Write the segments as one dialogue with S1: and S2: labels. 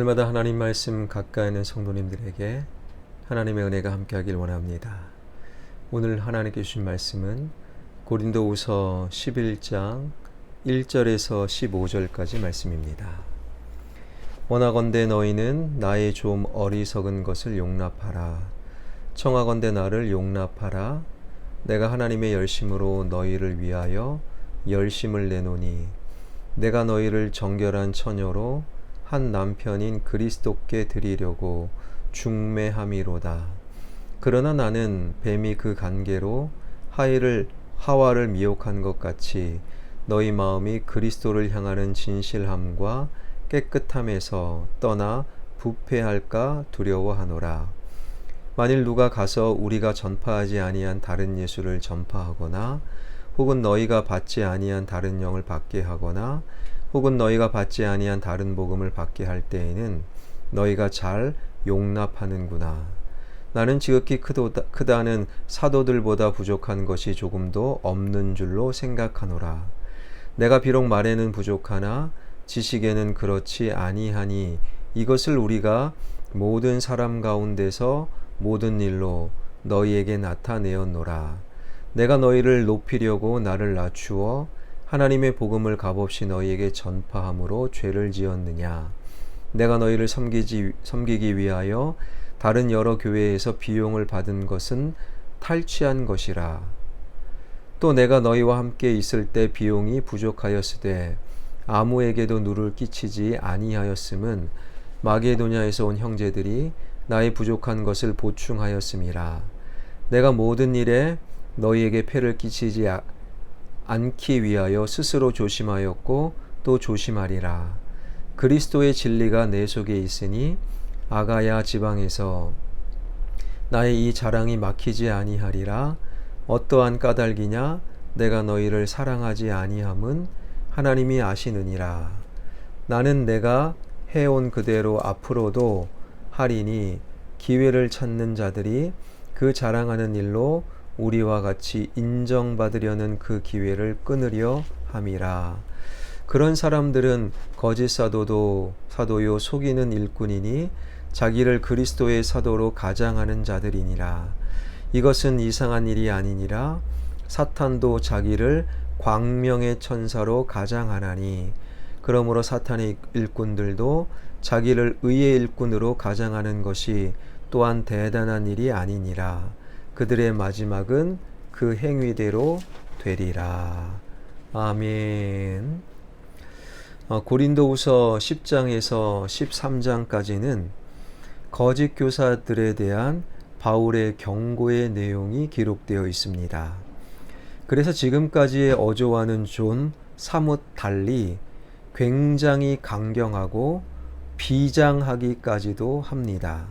S1: 날마다 하나님 말씀 가까이 있는 성도님들에게 하나님의 은혜가 함께하길 원합니다. 오늘 하나님께 주신 말씀은 고린도후서 11장 1절에서 15절까지 말씀입니다. 원하건대 너희는 나의 좀 어리석은 것을 용납하라. 청하건대 나를 용납하라. 내가 하나님의 열심으로 너희를 위하여 열심을 내노니 내가 너희를 정결한 처녀로 한 남편인 그리스도께 드리려고 중매함이로다. 그러나 나는 뱀이 그 관계로 하와를 미혹한 것 같이 너희 마음이 그리스도를 향하는 진실함과 깨끗함에서 떠나 부패할까 두려워하노라. 만일 누가 가서 우리가 전파하지 아니한 다른 예수를 전파하거나 혹은 너희가 받지 아니한 다른 영을 받게 하거나 혹은 너희가 받지 아니한 다른 복음을 받게 할 때에는 너희가 잘 용납하는구나. 나는 지극히 크다는 사도들보다 부족한 것이 조금도 없는 줄로 생각하노라. 내가 비록 말에는 부족하나 지식에는 그렇지 아니하니 이것을 우리가 모든 사람 가운데서 모든 일로 너희에게 나타내었노라. 내가 너희를 높이려고 나를 낮추어 하나님의 복음을 값없이 너희에게 전파함으로 죄를 지었느냐. 내가 너희를 섬기기 위하여 다른 여러 교회에서 비용을 받은 것은 탈취한 것이라. 또 내가 너희와 함께 있을 때 비용이 부족하였으되 아무에게도 누를 끼치지 아니하였음은 마게도냐에서 온 형제들이 나의 부족한 것을 보충하였음이라. 내가 모든 일에 너희에게 폐를 끼치지 않기 위하여 스스로 조심하였고 또 조심하리라. 그리스도의 진리가 내 속에 있으니 아가야 지방에서 나의 이 자랑이 막히지 아니하리라. 어떠한 까닭이냐? 내가 너희를 사랑하지 아니함은 하나님이 아시느니라. 나는 내가 해온 그대로 앞으로도 하리니 기회를 찾는 자들이 그 자랑하는 일로 우리와 같이 인정받으려는 그 기회를 끊으려 함이라. 그런 사람들은 거짓 사도요 속이는 일꾼이니 자기를 그리스도의 사도로 가장하는 자들이니라. 이것은 이상한 일이 아니니라. 사탄도 자기를 광명의 천사로 가장하나니 그러므로 사탄의 일꾼들도 자기를 의의 일꾼으로 가장하는 것이 또한 대단한 일이 아니니라. 그들의 마지막은 그 행위대로 되리라. 아멘. 고린도후서 10장에서 13장까지는 거짓 교사들에 대한 바울의 경고의 내용이 기록되어 있습니다. 그래서 지금까지의 어조와는 좀 사뭇 달리 굉장히 강경하고 비장하기까지도 합니다.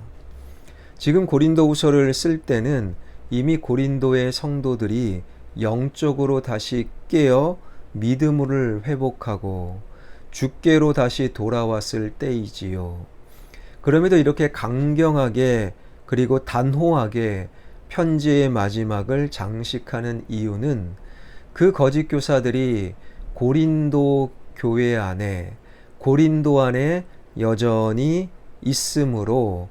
S1: 지금 고린도후서를 쓸 때는 이미 고린도의 성도들이 영적으로 다시 깨어 믿음을 회복하고 주께로 다시 돌아왔을 때이지요. 그럼에도 이렇게 강경하게 그리고 단호하게 편지의 마지막을 장식하는 이유는 그 거짓 교사들이 고린도 교회 안에 고린도 안에 여전히 있으므로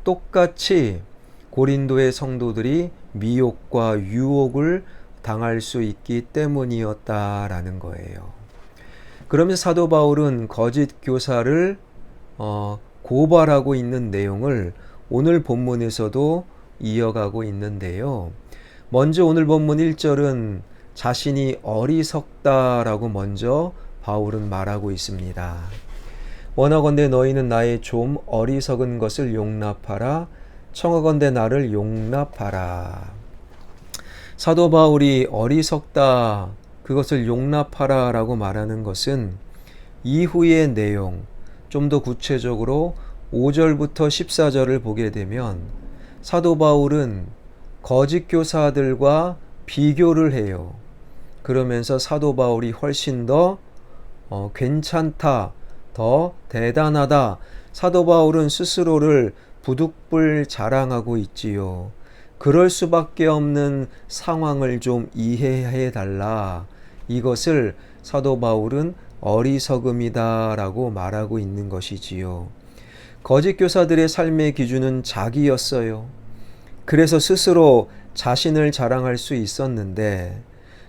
S1: 똑같이 고린도의 성도들이 미혹과 유혹을 당할 수 있기 때문이었다라는 거예요. 그러면서 사도 바울은 거짓 교사를 고발하고 있는 내용을 오늘 본문에서도 이어가고 있는데요. 먼저 오늘 본문 1절은 자신이 어리석다라고 먼저 바울은 말하고 있습니다. 원하건대 너희는 나의 좀 어리석은 것을 용납하라. 청하건대 나를 용납하라. 사도 바울이 어리석다, 그것을 용납하라 라고 말하는 것은 이후의 내용, 좀 더 구체적으로 5절부터 14절을 보게 되면 사도 바울은 거짓 교사들과 비교를 해요. 그러면서 사도 바울이 훨씬 더 괜찮다, 더 대단하다. 사도 바울은 스스로를 부득불 자랑하고 있지요. 그럴 수밖에 없는 상황을 좀 이해해 달라. 이것을 사도 바울은 어리석음이다 라고 말하고 있는 것이지요. 거짓 교사들의 삶의 기준은 자기였어요. 그래서 스스로 자신을 자랑할 수 있었는데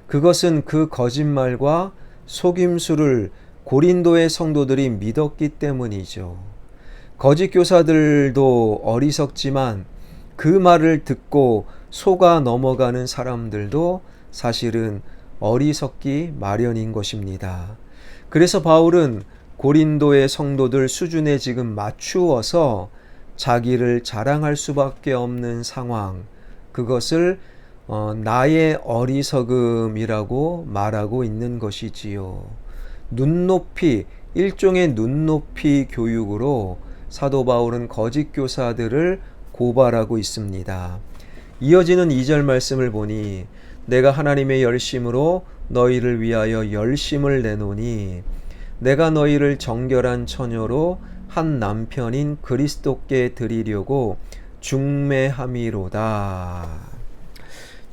S1: 그것은 그 거짓말과 속임수를 고린도의 성도들이 믿었기 때문이죠. 거짓 교사들도 어리석지만 그 말을 듣고 속아 넘어가는 사람들도 사실은 어리석기 마련인 것입니다. 그래서 바울은 고린도의 성도들 수준에 지금 맞추어서 자기를 자랑할 수밖에 없는 상황, 그것을 나의 어리석음이라고 말하고 있는 것이지요. 눈높이, 일종의 눈높이 교육으로 사도 바울은 거짓 교사들을 고발하고 있습니다. 이어지는 2절 말씀을 보니 내가 하나님의 열심으로 너희를 위하여 열심을 내노니 내가 너희를 정결한 처녀로 한 남편인 그리스도께 드리려고 중매함이로다.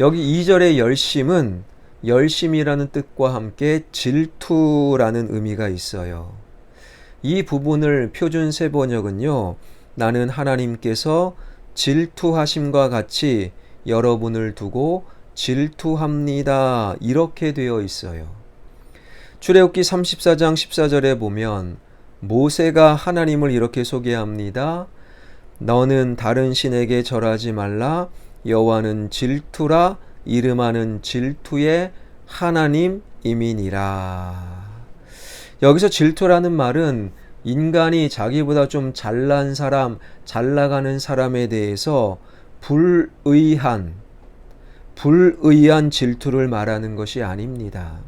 S1: 여기 2절의 열심은 열심이라는 뜻과 함께 질투라는 의미가 있어요. 이 부분을 표준 세번역은요, 나는 하나님께서 질투하심과 같이 여러분을 두고 질투합니다. 이렇게 되어 있어요. 출애굽기 34장 14절에 보면 모세가 하나님을 이렇게 소개합니다. 너는 다른 신에게 절하지 말라. 여호와는 질투라. 이름하는 질투의 하나님이니라. 여기서 질투라는 말은 인간이 자기보다 좀 잘난 사람, 잘 나가는 사람에 대해서 불의한 질투를 말하는 것이 아닙니다.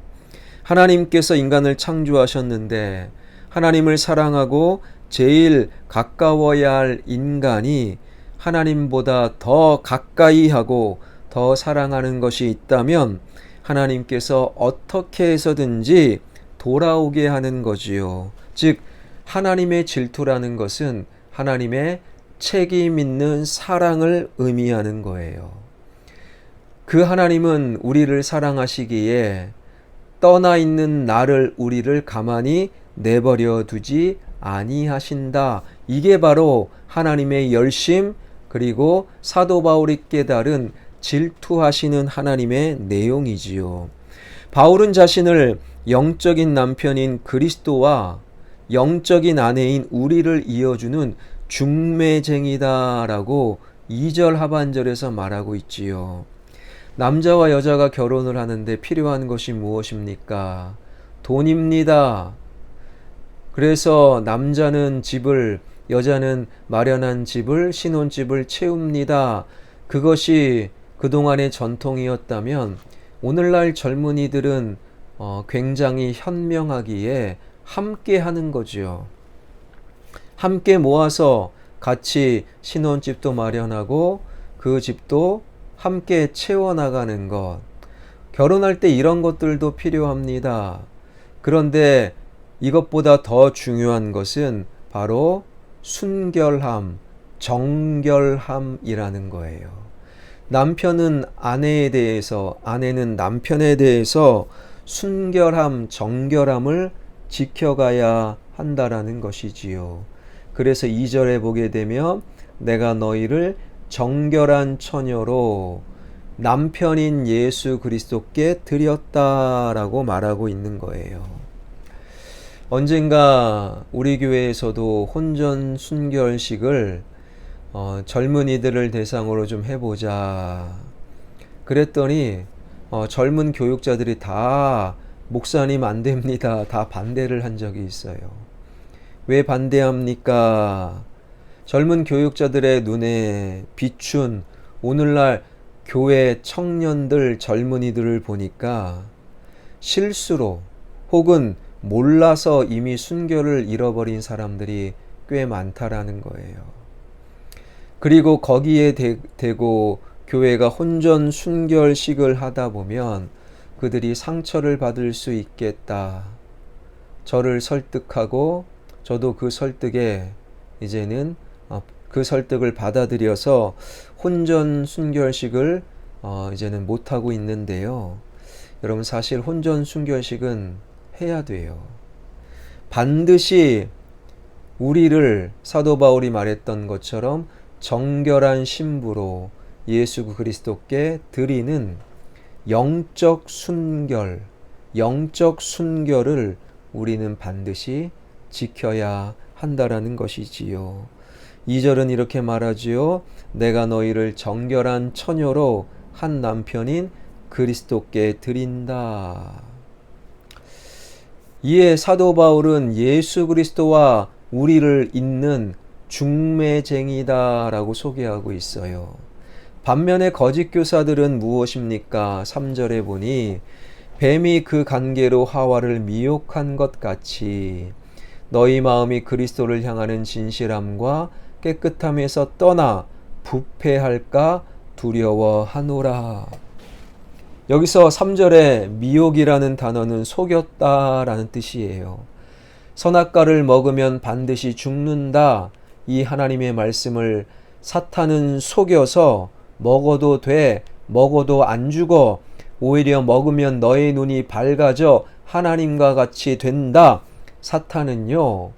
S1: 하나님께서 인간을 창조하셨는데 하나님을 사랑하고 제일 가까워야 할 인간이 하나님보다 더 가까이 하고 더 사랑하는 것이 있다면 하나님께서 어떻게 해서든지 돌아오게 하는 거지요. 즉 하나님의 질투라는 것은 하나님의 책임 있는 사랑을 의미하는 거예요. 그 하나님은 우리를 사랑하시기에 떠나 있는 우리를 가만히 내버려 두지 아니하신다. 이게 바로 하나님의 열심, 그리고 사도 바울이 깨달은 질투하시는 하나님의 내용이지요. 바울은 자신을 영적인 남편인 그리스도와 영적인 아내인 우리를 이어주는 중매쟁이다라고 2절 하반절에서 말하고 있지요. 남자와 여자가 결혼을 하는데 필요한 것이 무엇입니까? 돈입니다. 그래서 남자는 집을, 여자는 마련한 집을, 신혼집을 채웁니다. 그것이 그동안의 전통이었다면 오늘날 젊은이들은 굉장히 현명하기에 함께 하는 거지요. 함께 모아서 같이 신혼집도 마련하고 그 집도 함께 채워나가는 것. 결혼할 때 이런 것들도 필요합니다. 그런데 이것보다 더 중요한 것은 바로 순결함, 정결함이라는 거예요. 남편은 아내에 대해서, 아내는 남편에 대해서 순결함, 정결함을 지켜가야 한다라는 것이지요. 그래서 2절에 보게 되면 내가 너희를 정결한 처녀로 남편인 예수 그리스도께 드렸다라고 말하고 있는 거예요. 언젠가 우리 교회에서도 혼전 순결식을 젊은이들을 대상으로 좀 해보자. 그랬더니 젊은 교육자들이 다 목사님 안 됩니다. 다 반대를 한 적이 있어요. 왜 반대합니까? 젊은 교육자들의 눈에 비춘 오늘날 교회 청년들, 젊은이들을 보니까 실수로 혹은 몰라서 이미 순결을 잃어버린 사람들이 꽤 많다라는 거예요. 그리고 거기에 대고 교회가 혼전 순결식을 하다 보면 그들이 상처를 받을 수 있겠다. 저를 설득하고 저도 그 설득에 이제는 그 설득을 받아들여서 혼전 순결식을 이제는 못하고 있는데요. 여러분 사실 혼전 순결식은 해야 돼요. 반드시 우리를 사도 바울이 말했던 것처럼 정결한 신부로 예수 그리스도께 드리는 영적 순결을 우리는 반드시 지켜야 한다라는 것이지요. 2절은 이렇게 말하지요. 내가 너희를 정결한 처녀로 한 남편인 그리스도께 드린다. 이에 사도 바울은 예수 그리스도와 우리를 잇는 중매쟁이다라고 소개하고 있어요. 반면에 거짓 교사들은 무엇입니까? 3절에 보니 뱀이 그 관계로 하와를 미혹한 것 같이 너희 마음이 그리스도를 향하는 진실함과 깨끗함에서 떠나 부패할까 두려워하노라. 여기서 3절에 미혹이라는 단어는 속였다라는 뜻이에요. 선악과를 먹으면 반드시 죽는다. 이 하나님의 말씀을 사탄은 속여서 먹어도 돼, 먹어도 안 죽어, 오히려 먹으면 너의 눈이 밝아져 하나님과 같이 된다. 사탄은요,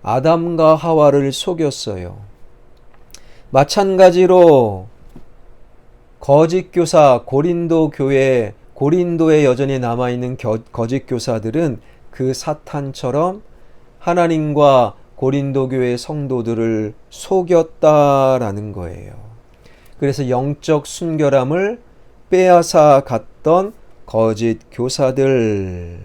S1: 아담과 하와를 속였어요. 마찬가지로 거짓 교사, 고린도에 여전히 남아있는 거짓 교사들은 그 사탄처럼 하나님과 고린도 교회 성도들을 속였다라는 거예요. 그래서 영적 순결함을 빼앗아 갔던 거짓 교사들.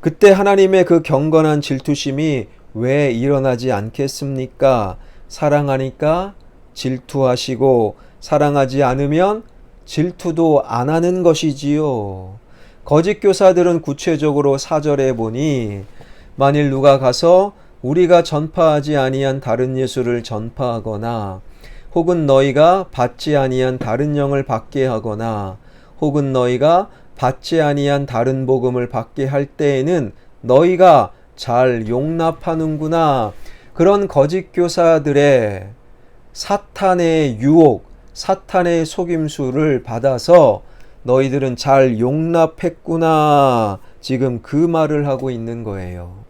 S1: 그때 하나님의 그 경건한 질투심이 왜 일어나지 않겠습니까? 사랑하니까 질투하시고 사랑하지 않으면 질투도 안 하는 것이지요. 거짓 교사들은 구체적으로 4절에 보니 만일 누가 가서 우리가 전파하지 아니한 다른 예수를 전파하거나 혹은 너희가 받지 아니한 다른 영을 받게 하거나 혹은 너희가 받지 아니한 다른 복음을 받게 할 때에는 너희가 잘 용납하는구나. 그런 거짓 교사들의 사탄의 유혹, 사탄의 속임수를 받아서 너희들은 잘 용납했구나. 지금 그 말을 하고 있는 거예요.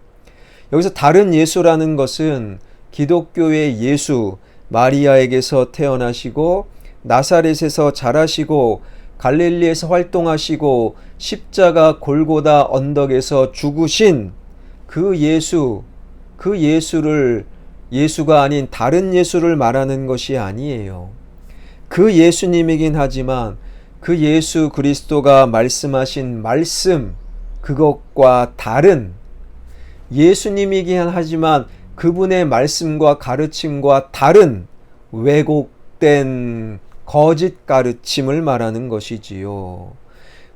S1: 여기서 다른 예수라는 것은 기독교의 예수, 마리아에게서 태어나시고 나사렛에서 자라시고 갈릴리에서 활동하시고 십자가 골고다 언덕에서 죽으신 그 예수를 예수가 아닌 다른 예수를 말하는 것이 아니에요. 그 예수님이긴 하지만 그 예수 그리스도가 말씀하신 말씀, 그것과 다른 예수님이긴 하지만 그분의 말씀과 가르침과 다른 왜곡된 거짓 가르침을 말하는 것이지요.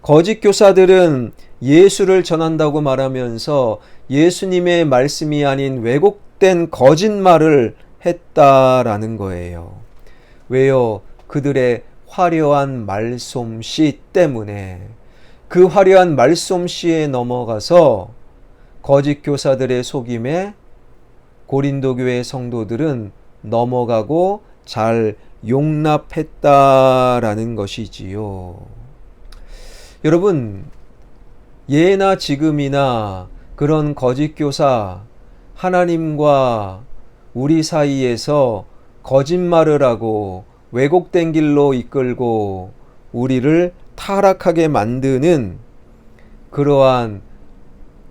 S1: 거짓 교사들은 예수를 전한다고 말하면서 예수님의 말씀이 아닌 왜곡된 거짓말을 했다라는 거예요. 왜요? 그들의 화려한 말솜씨 때문에. 그 화려한 말솜씨에 넘어가서 거짓 교사들의 속임에 고린도 교회 성도들은 넘어가고 잘 용납했다라는 것이지요. 여러분, 예나 지금이나 그런 거짓 교사, 하나님과 우리 사이에서 거짓말을 하고 왜곡된 길로 이끌고 우리를 타락하게 만드는 그러한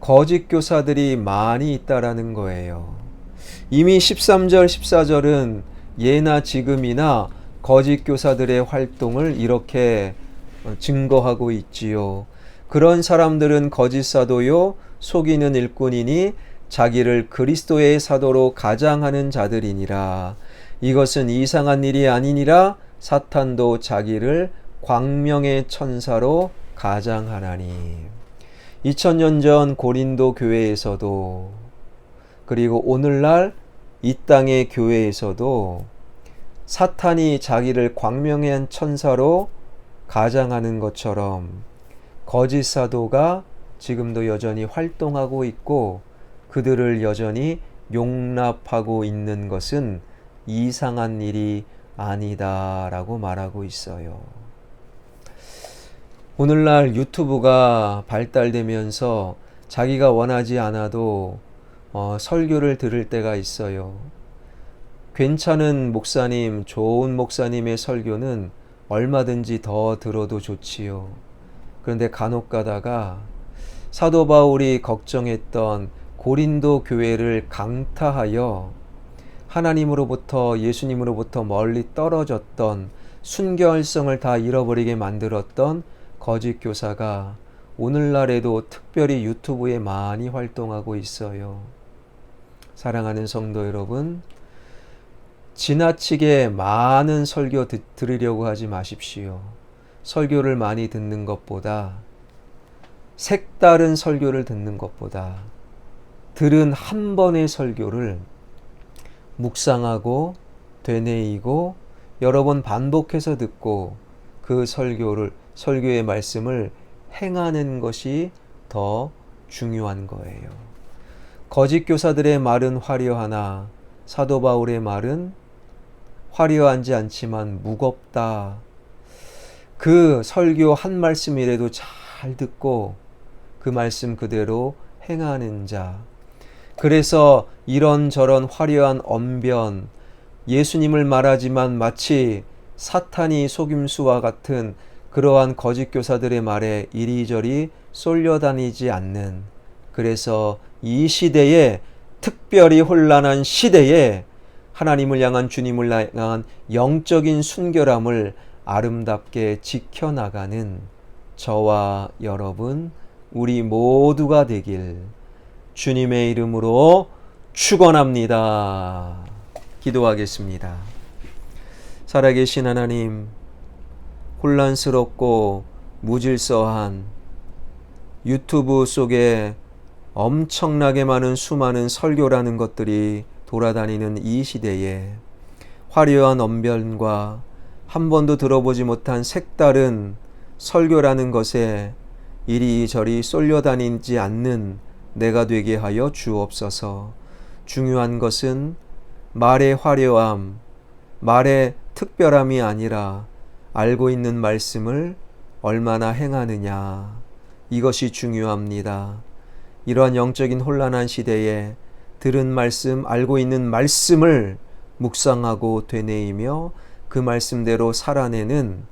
S1: 거짓 교사들이 많이 있다라는 거예요. 이미 13절, 14절은 예나 지금이나 거짓 교사들의 활동을 이렇게 증거하고 있지요. 그런 사람들은 거짓 사도요, 속이는 일꾼이니 자기를 그리스도의 사도로 가장하는 자들이니라. 이것은 이상한 일이 아니니라. 사탄도 자기를 광명의 천사로 가장하나니. 2000년 전 고린도 교회에서도 그리고 오늘날 이 땅의 교회에서도 사탄이 자기를 광명의 천사로 가장하는 것처럼 거짓 사도가 지금도 여전히 활동하고 있고 그들을 여전히 용납하고 있는 것은 이상한 일이 아니다라고 말하고 있어요. 오늘날 유튜브가 발달되면서 자기가 원하지 않아도 설교를 들을 때가 있어요. 괜찮은 목사님, 좋은 목사님의 설교는 얼마든지 더 들어도 좋지요. 그런데 간혹 가다가 사도 바울이 걱정했던 고린도 교회를 강타하여 하나님으로부터, 예수님으로부터 멀리 떨어졌던 순결성을 다 잃어버리게 만들었던 거짓 교사가 오늘날에도 특별히 유튜브에 많이 활동하고 있어요. 사랑하는 성도 여러분, 지나치게 많은 설교 들으려고 하지 마십시오. 설교를 많이 듣는 것보다, 색다른 설교를 듣는 것보다 들은 한 번의 설교를 묵상하고 되뇌이고 여러 번 반복해서 듣고 그 설교의 말씀을 행하는 것이 더 중요한 거예요. 거짓 교사들의 말은 화려하나 사도 바울의 말은 화려하지 않지만 무겁다. 그 설교 한 말씀이라도 잘 듣고 그 말씀 그대로 행하는 자. 그래서 이런저런 화려한 언변, 예수님을 말하지만 마치 사탄이 속임수와 같은 그러한 거짓 교사들의 말에 이리저리 쏠려다니지 않는, 그래서 이 시대에, 특별히 혼란한 시대에 하나님을 향한, 주님을 향한 영적인 순결함을 아름답게 지켜나가는 저와 여러분, 우리 모두가 되길 주님의 이름으로 축원합니다. 기도하겠습니다. 살아계신 하나님, 혼란스럽고 무질서한 유튜브 속에 엄청나게 많은 수많은 설교라는 것들이 돌아다니는 이 시대에 화려한 언변과 한 번도 들어보지 못한 색다른 설교라는 것에 이리저리 쏠려다니지 않는 내가 되게 하여 주옵소서. 중요한 것은 말의 화려함, 말의 특별함이 아니라 알고 있는 말씀을 얼마나 행하느냐, 이것이 중요합니다. 이러한 영적인 혼란한 시대에 들은 말씀, 알고 있는 말씀을 묵상하고 되뇌이며 그 말씀대로 살아내는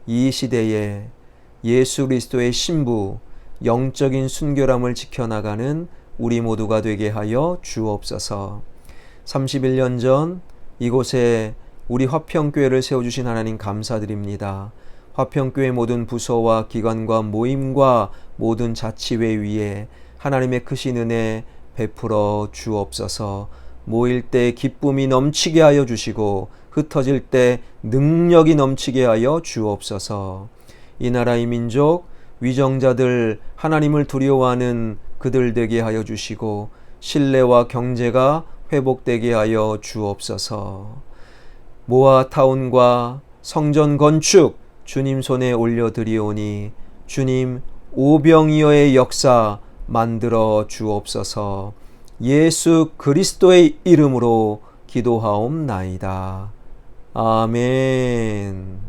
S1: 이 시대에 예수 그리스도의 신부, 영적인 순결함을 지켜나가는 우리 모두가 되게 하여 주옵소서. 31년 전 이곳에 우리 화평교회를 세워주신 하나님 감사드립니다. 화평교회 모든 부서와 기관과 모임과 모든 자치회 위에 하나님의 크신 은혜 베풀어 주옵소서. 모일 때 기쁨이 넘치게 하여 주시고 흩어질 때 능력이 넘치게 하여 주옵소서. 이 나라 이 민족 위정자들, 하나님을 두려워하는 그들 되게 하여 주시고 신뢰와 경제가 회복되게 하여 주옵소서. 모아타운과 성전 건축 주님 손에 올려드리오니 주님 오병이어의 역사 만들어 주옵소서. 예수 그리스도의 이름으로 기도하옵나이다. 아멘.